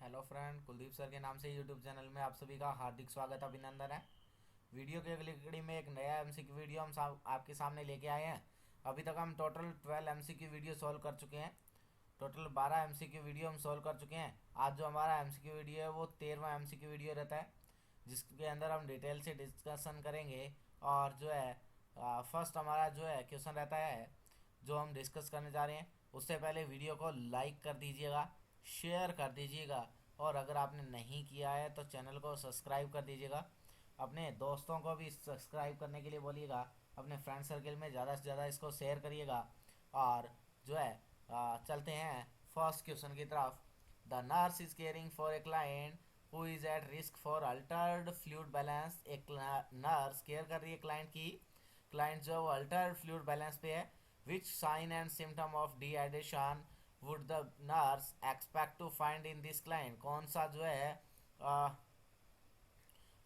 Hello friend, Kuldeep sir के नाम से यूट्यूब चैनल में आप सभी का हार्दिक स्वागत अभिनंदन है। वीडियो के अगली कड़ी में एक नया एमसीक्यू वीडियो हम आपके सामने लेके आए हैं। अभी तक हम टोटल 12 एमसीक्यू वीडियो सॉल्व कर चुके हैं। टोटल 12 एमसीक्यू वीडियो हम सॉल्व कर चुके हैं। आज जो हमारा एमसीक्यू वीडियो है वो 13वां एमसीक्यू वीडियो रहता है, जिसके अंदर हम डिटेल से डिस्कशन करेंगे। और जो है फर्स्ट हमारा जो है क्वेश्चन रहता है जो हम डिस्कस करने जा रहे हैं। उससे पहले वीडियो को लाइक कर दीजिएगा, शेयर कर दीजिएगा, और अगर आपने नहीं किया है तो चैनल को सब्सक्राइब कर दीजिएगा। अपने दोस्तों को भी सब्सक्राइब करने के लिए बोलिएगा। अपने फ्रेंड सर्कल में ज़्यादा से ज़्यादा इसको शेयर करिएगा। और जो है चलते हैं फर्स्ट क्वेश्चन की तरफ। The nurse is caring for a client who is at risk for Altered fluid balance. एक नर्स केयर कर रही है क्लाइंट की। क्लाइंट जो अल्टर्ड फ्लूइड बैलेंस पे है। Which sign and symptom of dehydration would the nurse expect to find in this client. कौन सा जो है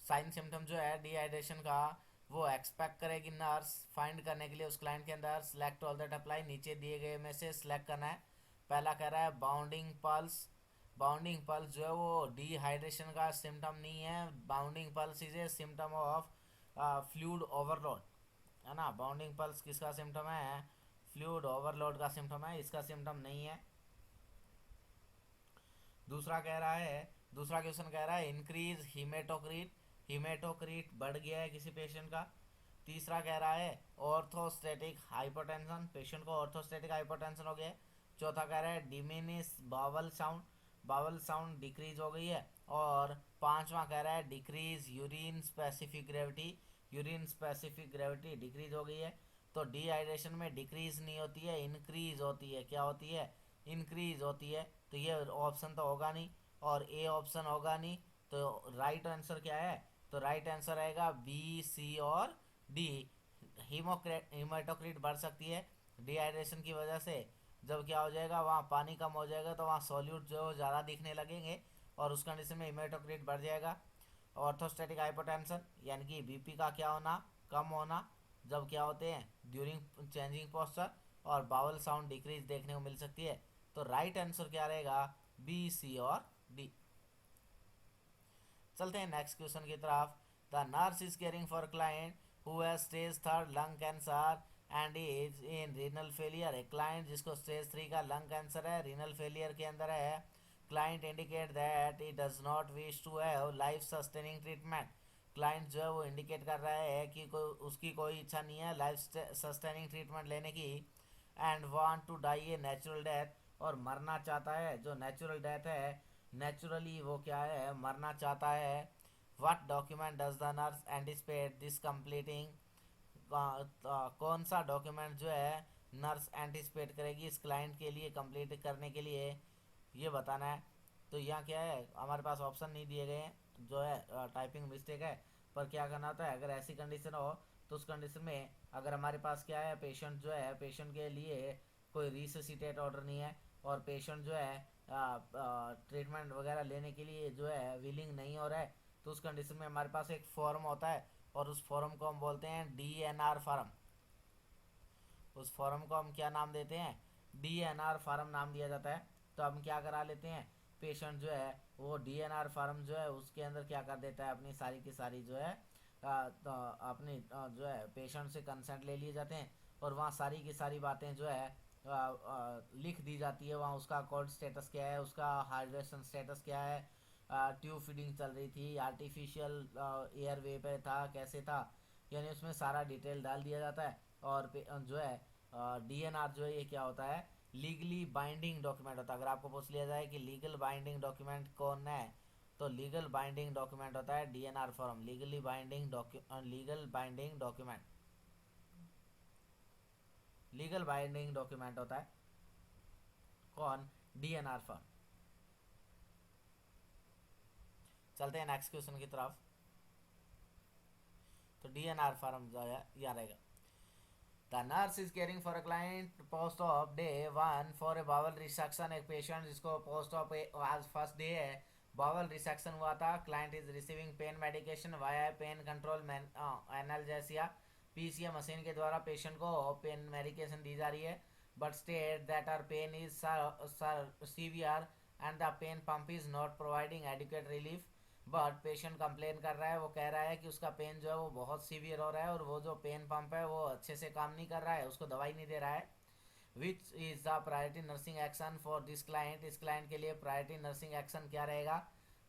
साइन सिम्टम जो है डिहाइड्रेशन का वो एक्सपेक्ट करेगी नर्स फाइंड करने के लिए उस क्लाइंट के अंदर। सेलेक्ट ऑल दैट अप्लाई, नीचे दिए गए में से सिलेक्ट करना है। पहला कह रहा है बाउंडिंग पल्स। बाउंडिंग पल्स जो है वो डिहाइड्रेशन का सिम्टम नहीं है। Bounding pulse is a symptom of fluid overload, है ना। बाउंडिंग पल्स किसका सिम्टम है? फ्लूइड ओवरलोड का सिम्टम है, इसका सिम्टम नहीं है। दूसरा क्वेश्चन कह रहा है इंक्रीज हीमेटोक्रीट। हीमेटोक्रीट बढ़ गया है किसी पेशेंट का। तीसरा कह रहा है ऑर्थोस्टेटिक हाइपोटेंशन, पेशेंट को ऑर्थोस्टेटिक हाइपोटेंशन हो गया है। चौथा कह रहा है diminish bowel sound, bowel sound decrease हो गई है। और पांचवा कह रहा है decrease urine specific gravity, urine specific gravity decrease हो गई है। तो डिहाइड्रेशन में डिक्रीज नहीं होती है, इंक्रीज होती है। क्या होती है? इंक्रीज होती है। तो ये ऑप्शन तो होगा नहीं और ए ऑप्शन होगा नहीं। तो राइट आंसर क्या है? तो राइट आंसर आएगा बी, सी और डी। हीमाटोक्रिट बढ़ सकती है डिहाइड्रेशन की वजह से। जब क्या हो जाएगा, वहाँ पानी कम हो जाएगा तो वहाँ सॉल्यूट जो ज़्यादा दिखने लगेंगे और उस कंडीशन में हीमाटोक्रिट बढ़ जाएगा। ऑर्थोस्टैटिक हाइपोटेंशन यानी कि बीपी का क्या होना, कम होना, जब क्या होते हैं ड्यूरिंग चेंजिंग पोस्चर। और बावल साउंड डिक्रीज देखने को मिल सकती है। तो राइट आंसर क्या रहेगा? बी, सी और डी। चलते हैं नेक्स्ट क्वेश्चन की तरफ। The nurse is caring for client who has stage 3 lung cancer and is in renal failure. एक क्लाइंट जिसको स्टेज 3 का लंग कैंसर है, रीनल फेलियर के अंदर है। Client indicate that he does not wish to have life sustaining treatment. Client जो है वो इंडिकेट कर रहा है कि उसकी कोई इच्छा नहीं है लाइफ सस्टेनिंग ट्रीटमेंट लेने की। And want to die a natural death, और मरना चाहता है। जो नेचुरल डेथ है, नेचुरली वो क्या है, मरना चाहता है। What document does the nurse anticipate this completing. कौन सा डॉक्यूमेंट जो है नर्स एंटिसिपेट करेगी इस क्लाइंट के लिए कंप्लीट करने के लिए, ये बताना है। तो यहाँ क्या है, हमारे पास ऑप्शन नहीं दिए गए हैं, जो है टाइपिंग मिस्टेक है। पर क्या करना होता है, अगर ऐसी कंडीशन हो तो उस कंडीशन में अगर हमारे पास क्या है, पेशेंट जो है, पेशेंट के लिए कोई रिससिटेट ऑर्डर नहीं है और पेशेंट जो है ट्रीटमेंट वगैरह लेने के लिए जो है विलिंग नहीं हो रहा है, तो उस कंडीशन में हमारे पास एक फॉर्म होता है और उस फॉर्म को हम बोलते हैं डीएनआर फॉर्म। उस फॉर्म को हम क्या नाम देते हैं? डीएनआर फॉर्म नाम दिया जाता है। तो हम क्या करा लेते हैं, पेशेंट जो है वो डीएनआर फॉर्म जो है उसके अंदर क्या कर देता है, अपनी सारी की सारी जो है तो अपनी जो है पेशेंट से कंसेंट ले लिए जाते हैं और वहाँ सारी की सारी बातें जो है लिख दी जाती है। वहाँ उसका कोल्ड स्टेटस क्या है, उसका हाइड्रेशन स्टेटस क्या है, ट्यूब फीडिंग चल रही थी, आर्टिफिशियल एयर वे पे था, कैसे था, यानी उसमें सारा डिटेल डाल दिया जाता है। और जो है डीएनआर जो है ये क्या होता है, लीगली बाइंडिंग डॉक्यूमेंट होता है। अगर आपको पूछ लिया जाए कि लीगल बाइंडिंग डॉक्यूमेंट कौन है, तो लीगल बाइंडिंग डॉक्यूमेंट होता है DNR form. Legal binding document, legal binding document होता है कौन? DNR form. चलते हैं नेक्स्ट क्वेश्चन की तरफ। तो डीएनआर फॉर्म जो है यह रहेगा। The nurse is caring for a client post of day 1 for a bowel resection. एक पेशेंट जिसको पोस्ट ऑफ आज फर्स्ट डे है, बावल रिसेक्शन हुआ था। Client is receiving pain medication via pain control analgesia. PCA machine के द्वारा patient को pen medication दी जा रही है। But state that her pain is severe and the pain pump is not providing adequate relief, but patient complain कर रहा है, वो कह रहा है कि उसका पेन जो है वो बहुत सीवियर हो रहा है और वो जो पेन पंप है वो अच्छे से काम नहीं कर रहा है, उसको दवाई नहीं दे रहा है। Which is the priority nursing action for this client, इस क्लाइंट के लिए प्रायोरिटी नर्सिंग एक्शन क्या रहेगा?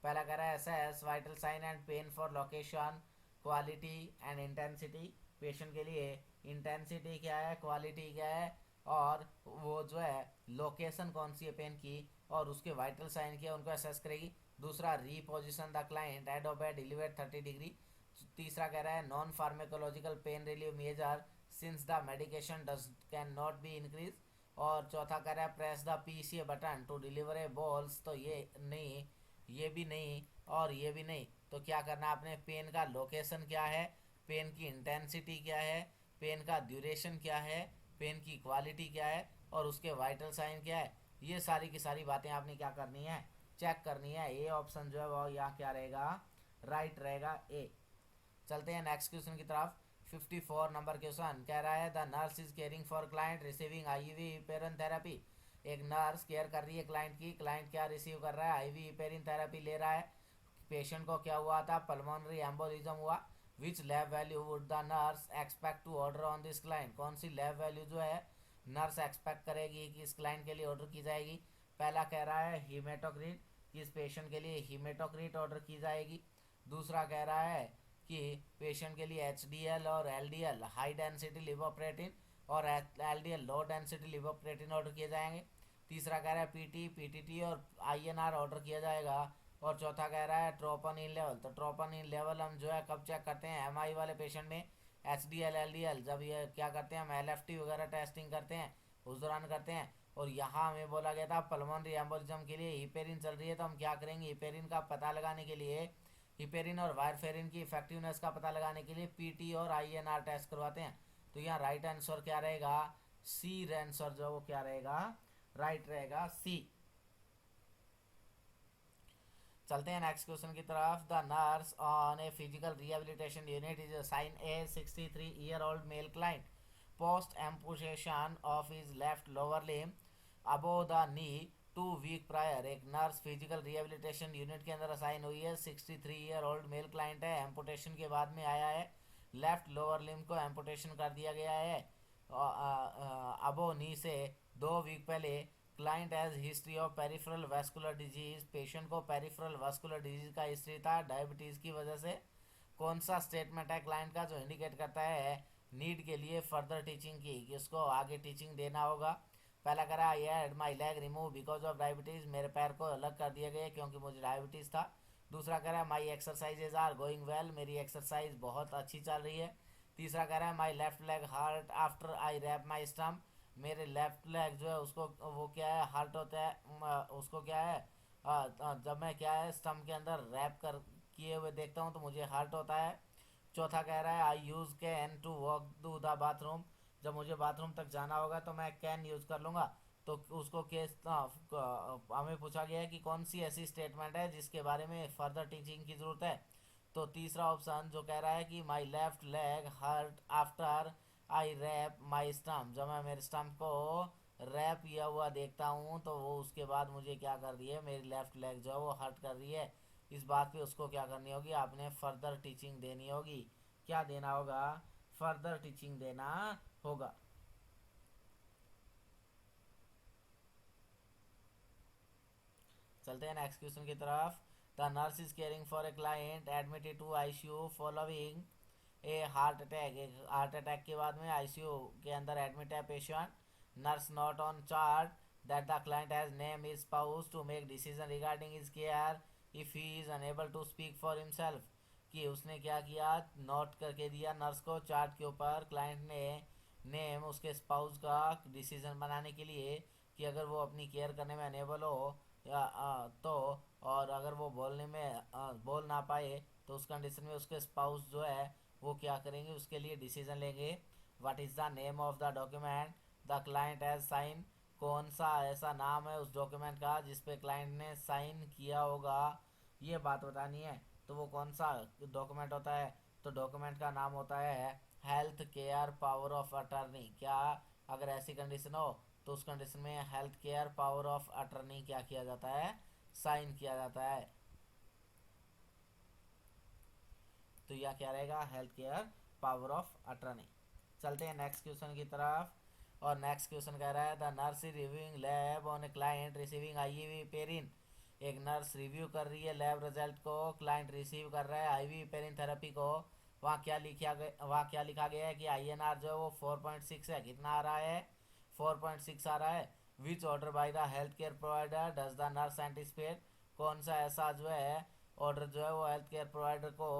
पहला कह रहा है assess vital sign and pain for location, quality and intensity. Patient के लिए इंटेंसिटी क्या है, क्वालिटी क्या है, और वो जो है लोकेशन कौन सी है पेन की, और उसके वाइटल साइन क्या है, उनको एसेस करेगी। दूसरा, reposition the client at of bed elevate 30 degree. तीसरा कह रहा है non pharmacological pain relieve measure since the medication dose can not be increase. और चौथा कह रहा है press the PCA button to deliver a bolus. तो ये नहीं, ये भी नहीं और ये भी नहीं, तो क्या करना है आपने? पेन का लोकेशन क्या है, पेन की इंटेंसिटी क्या है, पेन का ड्यूरेशन क्या है, पेन की क्वालिटी क्या है, और उसके वाइटल साइन क्या है, ये सारी की सारी बातें आपने क्या करनी है? चेक करनी है। ए ऑप्शन जो है वो यहाँ क्या रहेगा? राइट रहेगा, ए। चलते हैं नेक्स्ट क्वेश्चन की तरफ। 54 नंबर क्वेश्चन कह रहा है the nurse is caring for client receiving IV heparin therapy. एक नर्स केयर कर रही है क्लाइंट की, क्लाइंट क्या रिसीव कर रहा है? आईवी इपेरिन थेरेपी ले रहा है। पेशेंट को क्या हुआ था? पल्मोनरी एम्बोलिज्म हुआ। Which lab value would the nurse expect to order on this client? कौन सी लैब वैल्यू जो है नर्स एक्सपेक्ट करेगी कि इस क्लाइंट के लिए ऑर्डर की जाएगी? पहला कह रहा है हीमेटोक्रीट, कि इस पेशेंट के लिए हीमेटोक्रीट ऑर्डर की जाएगी। दूसरा कह रहा है कि पेशेंट के लिए एचडीएल और एलडीएल हाई डेंसिटी लिवोप्रेटिन और एलडीएल लो डेंसिटी लिवोप्रेटिन ऑर्डर किए जाएंगे। तीसरा कह रहा है पीटी, पीटीटी और आईएनआर ऑर्डर किया जाएगा। और चौथा कह रहा है ट्रोपोनिन लेवल। तो ट्रोपोनिन लेवल हम जो है कब चेक करते हैं? एमआई वाले पेशेंट में H D L L D L जब ये क्या करते हैं, हम एल एफ टी वगैरह टेस्टिंग करते हैं उस दौरान करते हैं। और यहाँ हमें बोला गया था पल्मोनरी एम्बोलिज्म के लिए हिपेरिन चल रही है, तो हम क्या करेंगे? हिपेरिन का पता लगाने के लिए, हिपेरिन और वारफेरिन की इफेक्टिवनेस का पता लगाने के लिए पीटी और आईएनआर टेस्ट करवाते हैं। तो यहाँ राइट आंसर क्या रहेगा? सी आंसर जो वो क्या रहेगा? राइट रहेगा, सी। चलते हैं नेक्स्ट क्वेश्चन की तरफ। The nurse on a physical rehabilitation unit is assign a 63-year-old male client post amputation of his left lower limb above the knee 2 week prior. एक नर्स फिजिकल रिहेबिलिटेशन यूनिट के अंदर assign हुई है, 63-year-old male client है, amputation के बाद में आया है, लेफ्ट लोअर लिम्ब को एम्पुटेशन कर दिया गया है अबो नी से 2 वीक पहले। Client has history of peripheral vascular disease, patient को पेरिफेरल वास्कुलर डिजीज का हिस्ट्री था डायबिटीज़ की वजह से। कौन सा स्टेटमेंट है क्लाइंट का जो इंडिकेट करता है नीड के लिए फर्दर टीचिंग की, कि उसको आगे टीचिंग देना होगा? पहला करा ये had my leg remove because of diabetes, मेरे पैर को अलग कर दिया गया क्योंकि मुझे डायबिटीज़ था। दूसरा कह रहा है my exercises are going well, मेरी एक्सरसाइज बहुत अच्छी चल रही है। तीसरा कह रहा है my left leg hurt after I wrap my stump, मेरे लेफ्ट लेग जो है उसको वो क्या है हर्ट होता है, उसको क्या है जब मैं क्या है स्टम्प के अंदर रैप कर किए हुए देखता हूँ तो मुझे हर्ट होता है। चौथा कह रहा है I use cane to walk to the bathroom, जब मुझे बाथरूम तक जाना होगा तो मैं कैन यूज़ कर लूँगा। तो उसको केस हमें पूछा गया है कि कौन सी ऐसी स्टेटमेंट है जिसके बारे में फर्दर टीचिंग की ज़रूरत है। तो तीसरा ऑप्शन जो कह रहा है कि my left leg hurt after I wrap my stump, जब मैं मेरे स्टम्प को रैप किया हुआ देखता हूँ तो वो उसके बाद मुझे क्या कर रही है, मेरी लेफ्ट लेग जो है वो हर्ट कर रही है। इस बात पे उसको क्या करनी होगी? आपने फर्दर टीचिंग देनी होगी। क्या देना होगा? फर्दर टीचिंग देना होगा। चलते हैं नेक्स्ट क्वेश्चन की तरफ। The nurse is caring for a client admitted to ICU following a heart attack, एक हार्ट अटैक के बाद में आईसीयू के अंदर एडमिट है patient. Nurse note on chart that the client has name his spouse to make decision regarding his care if he is unable to speak for himself, कि उसने क्या किया? नोट करके दिया नर्स को चार्ट के ऊपर क्लाइंट ने नेम उसके स्पाउस का डिसीजन बनाने के लिए, कि अगर वो अपनी केयर करने में अनेबल हो या तो, और अगर वो बोलने में बोल ना पाए तो उस कंडीशन में उसके स्पाउस जो है वो क्या करेंगे? उसके लिए डिसीजन लेंगे। What is the name of the document the client has sign, कौन सा ऐसा नाम है उस डॉक्यूमेंट का जिस पे क्लाइंट ने साइन किया होगा, ये बात बतानी है। तो वो कौन सा डॉक्यूमेंट होता है? तो डॉक्यूमेंट का नाम होता है health care power of attorney. क्या? अगर ऐसी कंडीशन हो तो उस कंडीशन में health care power of attorney क्या किया जाता है, साइन किया जाता है। तो यह क्या रहेगा, health care power of attorney. चलते हैं नेक्स्ट क्वेश्चन की तरफ। और नेक्स्ट क्वेश्चन कह रहा है the nurse is reviewing lab on a client receiving IV heparin. एक नर्स रिव्यू कर रही है लैब रिजल्ट को, क्लाइंट रिसीव कर रहा है आईवी पेरिन थेरेपी को। वहाँ क्या लिखा गया है कि आईएनआर जो है वो 4.6 है। कितना आ रहा है, 4.6 आ रहा है। Which order by the health care provider does the nurse anticipate. कौन सा ऐसा जो है ऑर्डर जो है वो हेल्थ केयर प्रोवाइडर को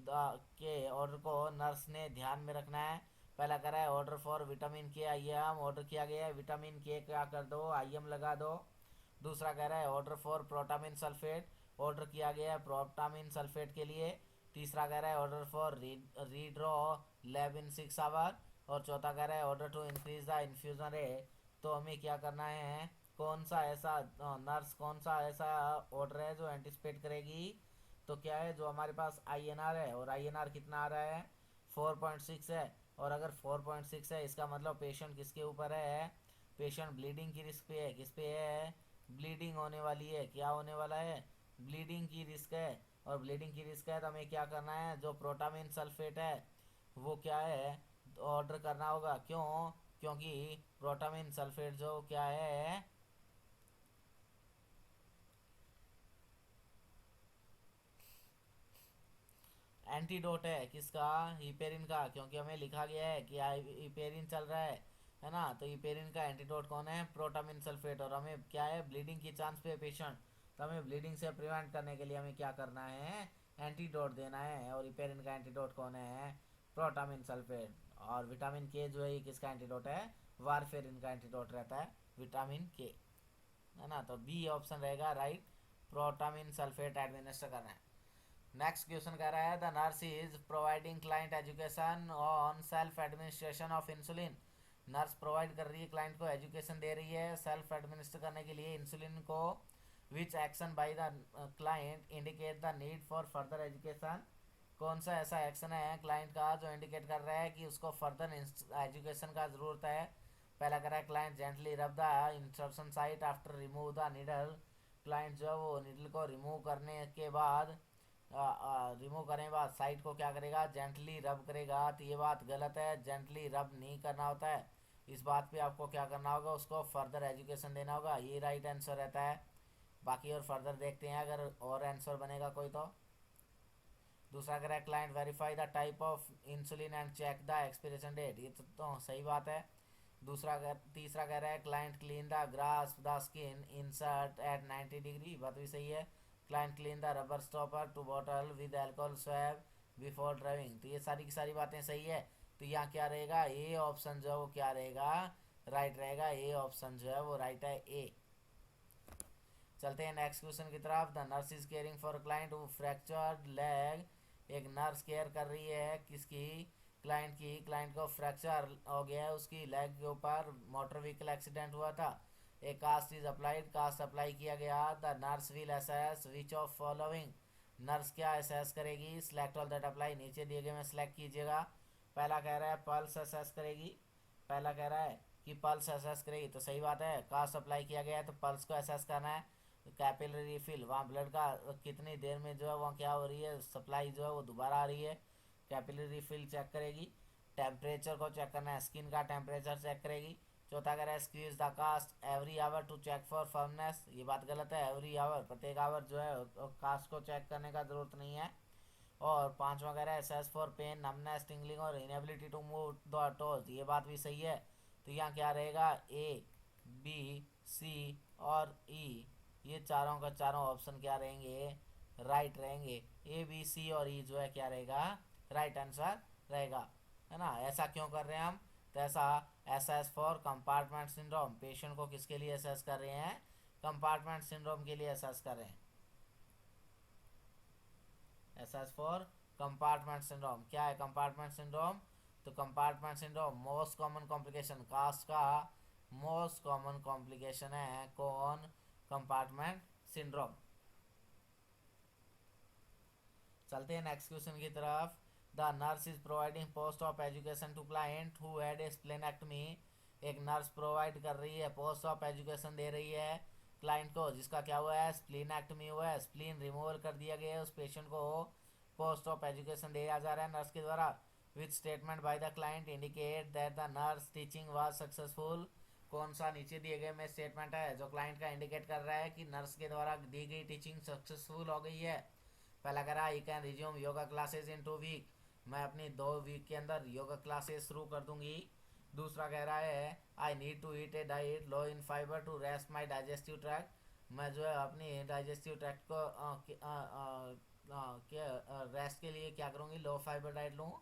के ऑर्डर को नर्स ने ध्यान में रखना है। पहला कह रहा है ऑर्डर फॉर विटामिन के आईएम, ऑर्डर किया गया है विटामिन के क्या कर दो, आईएम लगा दो। दूसरा कह रहा है order for protamine sulphate, order किया गया है प्रोटामिन सल्फेट के लिए। तीसरा कह रहा है order for redraw lab in 6 hour. और चौथा कह रहा है order to increase the infusion rate. तो हमें क्या करना है, कौन सा ऐसा नर्स कौन सा ऐसा ऑर्डर है जो एंटिसिपेट करेगी। तो क्या है, जो हमारे पास आईएनआर है, और आईएनआर कितना आ रहा है, 4.6 है। और अगर 4.6 है इसका मतलब पेशेंट किसके ऊपर है, पेशेंट ब्लीडिंग की रिस्क पे है। किस पे है, ब्लीडिंग होने वाली है। क्या होने वाला है, ब्लीडिंग की रिस्क है। और ब्लीडिंग की रिस्क है तो हमें क्या करना है, जो प्रोटामिन सल्फेट है वो क्या है, ऑर्डर करना होगा। क्यों, क्योंकि प्रोटामिन सल्फेट जो क्या है, एंटीडोट है। किसका, हिपेरिन का। क्योंकि हमें लिखा गया है कि हिपेरिन चल रहा है ना। तो हिपेरिन का एंटीडोट कौन है, प्रोटामिन सल्फेट। और हमें क्या है, ब्लीडिंग की चांस पे पेशेंट, तो हमें ब्लीडिंग से प्रिवेंट करने के लिए हमें क्या करना है, एंटीडोट देना है। और हिपेरिन का एंटीडोट कौन है, प्रोटामिन सल्फेट। और विटामिन के जो है ये किसका एंटीडोट है, वारफेरिन का एंटीडोट रहता है विटामिन के, है ना। तो बी ऑप्शन रहेगा राइट, प्रोटामिन सल्फेट एडमिनिस्टर करना है। नेक्स्ट क्वेश्चन कह रहा है the nurse is providing client education on self administration of insulin. Nurse provide कर रही है क्लाइंट को, एजुकेशन दे रही है सेल्फ एडमिनिस्टर करने के लिए इंसुलिन को। विच action by the client indicate the need for further education. कौन सा ऐसा एक्शन है क्लाइंट का जो इंडिकेट कर रहा है कि उसको फर्दर एजुकेशन का ज़रूरत है। पहला कह रहा है क्लाइंट जेंटली रब the instruction site after remove the needle. Client जो है वो नीडल को रिमूव करने के बाद, रिमूव करने के बाद साइट को क्या करेगा, जेंटली रब करेगा। तो ये बात गलत है, जेंटली रब नहीं करना होता है। इस बात पे आपको क्या करना होगा, उसको फर्दर एजुकेशन देना होगा। ये राइट आंसर रहता है। बाकी और फर्दर देखते हैं अगर और आंसर बनेगा कोई तो। दूसरा कह रहा है client verify the type of insulin and check the expiration date. ये तो सही बात है। तीसरा कह रहा है client clean the grasp the skin insert at 90 degree. बात भी सही है। Client clean the rubber stopper to bottle with alcohol swab before driving. तो ये सारी की सारी बातें सही है। तो यहाँ क्या रहेगा, ए ऑप्शन जो है वो क्या रहेगा, राइट रहेगा। ए ऑप्शन जो है वो राइट है, ए। चलते हैं नेक्स्ट क्वेश्चन की तरफ। The nurse is caring for client who fractured leg. एक नर्स केयर कर रही है किसकी, क्लाइंट की। क्लाइंट को फ्रैक्चर हो गया है उसकी लेग के ऊपर, मोटर व्हीकल एक्सीडेंट हुआ था। एक cast is applied, cast apply किया गया। The nurse will assess which of following. Nurse क्या असेस करेगी, सिलेक्ट ऑल दैट अप्लाई। नीचे दिए गए में सिलेक्ट कीजिएगा। पहला कह रहा है पल्स असेस करेगी। पहला कह रहा है कि पल्स असेस करेगी, तो सही बात है। कास्ट अप्लाई किया गया है तो पल्स को असेस करना है। कैपिलरी रिफिल, वहाँ ब्लड का कितनी देर में जो है वहाँ क्या हो रही है, सप्लाई जो है वो दोबारा आ रही है। कैपिलरी रिफिल चेक करेगी। टेम्परेचर को चेक करना है, स्किन का टेम्परेचर चेक करेगी। चौथा कह रहा है squeeze the cast every hour to check for firmness. ये बात गलत है, एवरी आवर प्रत्येक आवर जो है कास्ट को चेक करने का जरूरत नहीं है। और पांचवा कह रहा है assess for pain numbness tingling और inability to move the toes. ये बात भी सही है। तो यहाँ क्या रहेगा, ए बी सी और ई, ये चारों का चारों ऑप्शन क्या रहेंगे, राइट रहेंगे। ए बी सी और ई जो है क्या रहेगा, राइट आंसर रहेगा, है ना। ऐसा क्यों कर रहे हैं हम, तो ऐसा S for compartment syndrome. Patient को किसके लिए असेस कर रहे हैं, कंपार्टमेंट सिंड्रोम के लिए असेस कर रहे हैं। Assess for compartment syndrome. क्या है कंपार्टमेंट सिंड्रोम, तो compartment syndrome most common complication, cast का मोस्ट कॉमन कॉम्प्लिकेशन है कौन, कंपार्टमेंट सिंड्रोम। चलते हैं नेक्स्ट क्वेश्चन की तरफ। The nurse is providing post of education to client who had a splenectomy. एक नर्स प्रोवाइड कर रही है, पोस्ट ऑफ एजुकेशन दे रही है क्लाइंट को, जिसका क्या हुआ है, स्प्लीनेक्टमी हुआ है, स्प्लीन रिमूवल कर दिया गया है, उस पेशेंट को पोस्ट ऑफ एजुकेशन दिया जा रहा है नर्स के द्वारा, with statement by the client indicate that the nurse teaching was successful. कौन सा नीचे दिए गए में स्टेटमेंट है जो क्लाइंट का इंडिकेट कर रहा है कि नर्स के द्वारा दी गई टीचिंग सक्सेसफुल हो गई है। पहला कह रहा है, you can resume yoga classes in 2 week, मैं अपनी 2 वीक के अंदर योगा क्लासेस शुरू कर दूंगी। दूसरा कह रहा है, I need to eat a diet low in fibre to rest my digestive tract, मैं जो है अपनी डाइजेस्टिव ट्रैक्ट को रेस्ट के लिए क्या करूँगी, लो फाइबर डाइट लूँ।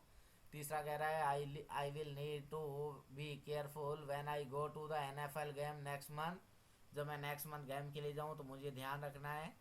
तीसरा कह रहा है, I will need to be careful when I go to the NFL game next month, जब मैं नेक्स्ट मंथ गेम के लिए जाऊँ तो मुझे ध्यान रखना है।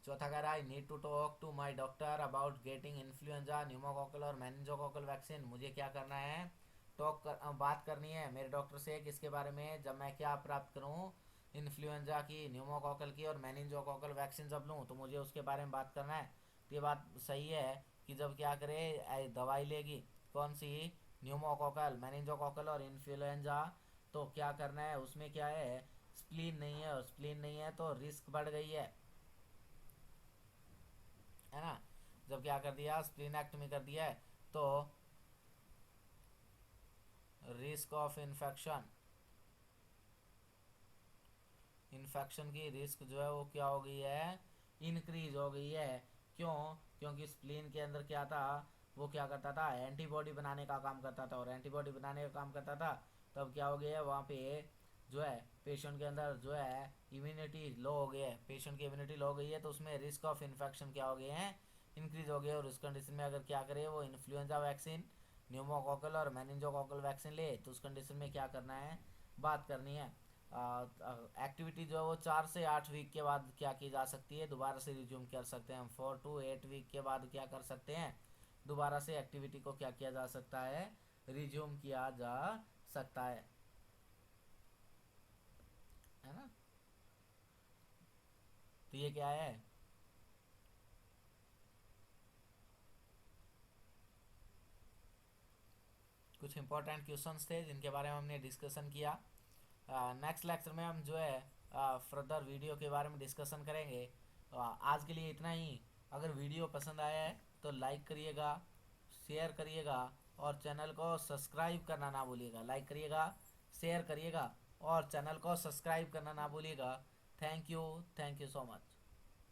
चौथा कह रहा है, I need to talk to my doctor about getting influenza pneumococcal और मेनिंजोकॉकल वैक्सीन, मुझे क्या करना है, बात करनी है मेरे डॉक्टर से किसके बारे में, जब मैं क्या प्राप्त करूँ, इन्फ्लुएंजा की, न्यूमोकॉकल की और मेनिंजोकॉकल वैक्सीन जब लूँ तो मुझे उसके बारे में बात करना है। तो ये बात सही है कि जब क्या करे, दवाई लेगी कौन सी, न्यूमोकॉकल, मेनिंजोकॉकल और इन्फ्लुएंजा, तो क्या करना है, उसमें क्या है, स्प्लीन नहीं है, और स्प्लीन नहीं है तो रिस्क बढ़ गई है ना। जब क्या कर दिया, स्प्लीनेक्टमी कर दिया है तो रिस्क ऑफ इन्फेक्शन की रिस्क जो है वो क्या हो गई है, इंक्रीज हो गई है। क्यों, क्योंकि स्प्लीन के अंदर क्या था, वो क्या करता था, एंटीबॉडी बनाने का काम करता था, और एंटीबॉडी बनाने का काम करता था तब क्या हो गया है, वहाँ पे जो है पेशेंट के अंदर जो है इम्यूनिटी लो हो गई है, पेशेंट की इम्यूनिटी लो हो गई है तो उसमें रिस्क ऑफ इन्फेक्शन क्या हो गए हैं, इंक्रीज हो गया। और उस कंडीशन में अगर क्या करे, वो इन्फ्लुएंजा वैक्सीन, न्यूमोकॉकल और मेनिंजोकॉकल वैक्सीन ले, तो उस कंडीशन में क्या करना है, बात करनी है। एक्टिविटी जो है वो 4 से 8 वीक के बाद क्या की जा सकती है, दोबारा से रिज्यूम कर सकते हैं हम। 4 to 8 वीक के बाद क्या कर सकते हैं, दोबारा से एक्टिविटी को क्या किया जा सकता है, रिज्यूम किया जा सकता है ना। तो ये क्या है, कुछ इंपॉर्टेंट क्वेश्चंस थे जिनके बारे में हमने डिस्कशन किया। नेक्स्ट लेक्चर में हम जो है फर्दर वीडियो के बारे में डिस्कशन करेंगे। आज के लिए इतना ही। अगर वीडियो पसंद आया है तो लाइक करिएगा, शेयर करिएगा और चैनल को सब्सक्राइब करना ना भूलिएगा। लाइक करिएगा, शेयर करिएगा और चैनल को सब्सक्राइब करना ना भूलिएगा। Thank you so much.